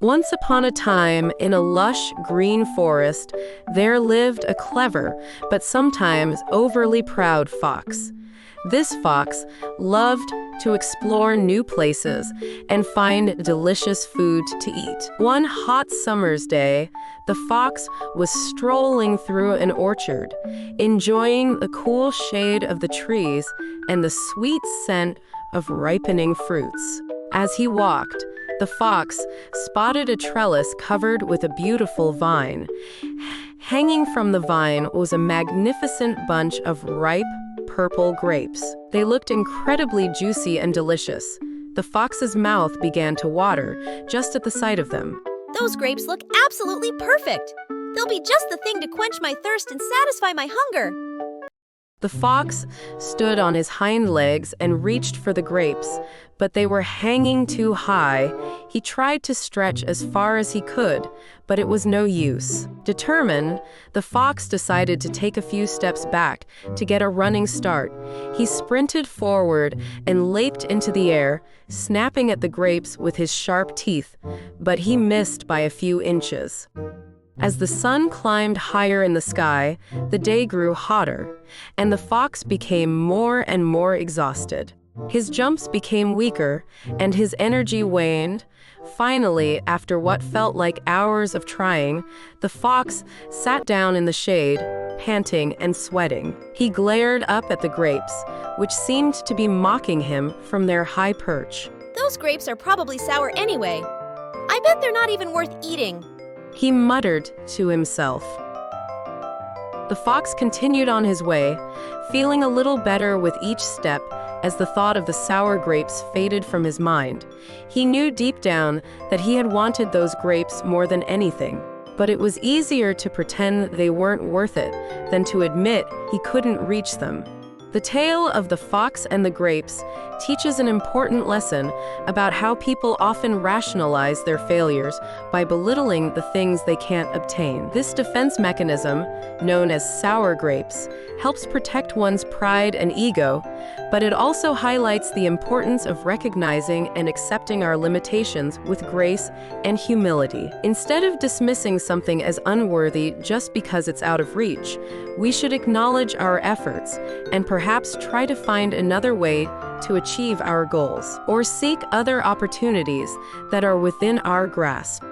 Once upon a time, in a lush green forest, there lived a clever, but sometimes overly proud fox. This fox loved to explore new places and find delicious food to eat. One hot summer's day, the fox was strolling through an orchard, enjoying the cool shade of the trees and the sweet scent of ripening fruits. As he walked, the fox spotted a trellis covered with a beautiful vine. Hanging from the vine was a magnificent bunch of ripe, purple grapes. They looked incredibly juicy and delicious. The fox's mouth began to water just at the sight of them. Those grapes look absolutely perfect. They'll be just the thing to quench my thirst and satisfy my hunger. The fox stood on his hind legs and reached for the grapes, but they were hanging too high. He tried to stretch as far as he could, but it was no use. Determined, the fox decided to take a few steps back to get a running start. He sprinted forward and leaped into the air, snapping at the grapes with his sharp teeth, but he missed by a few inches. As the sun climbed higher in the sky, the day grew hotter, and the fox became more and more exhausted. His jumps became weaker, and his energy waned. Finally, after what felt like hours of trying, the fox sat down in the shade, panting and sweating. He glared up at the grapes, which seemed to be mocking him from their high perch. Those grapes are probably sour anyway. I bet they're not even worth eating. He muttered to himself. The fox continued on his way, feeling a little better with each step as the thought of the sour grapes faded from his mind. He knew deep down that he had wanted those grapes more than anything, but it was easier to pretend they weren't worth it than to admit he couldn't reach them. The tale of the fox and the grapes teaches an important lesson about how people often rationalize their failures by belittling the things they can't obtain. This defense mechanism, known as sour grapes, helps protect one's pride and ego, but it also highlights the importance of recognizing and accepting our limitations with grace and humility. Instead of dismissing something as unworthy just because it's out of reach, we should acknowledge our efforts and perhaps try to find another way to achieve our goals, or seek other opportunities that are within our grasp.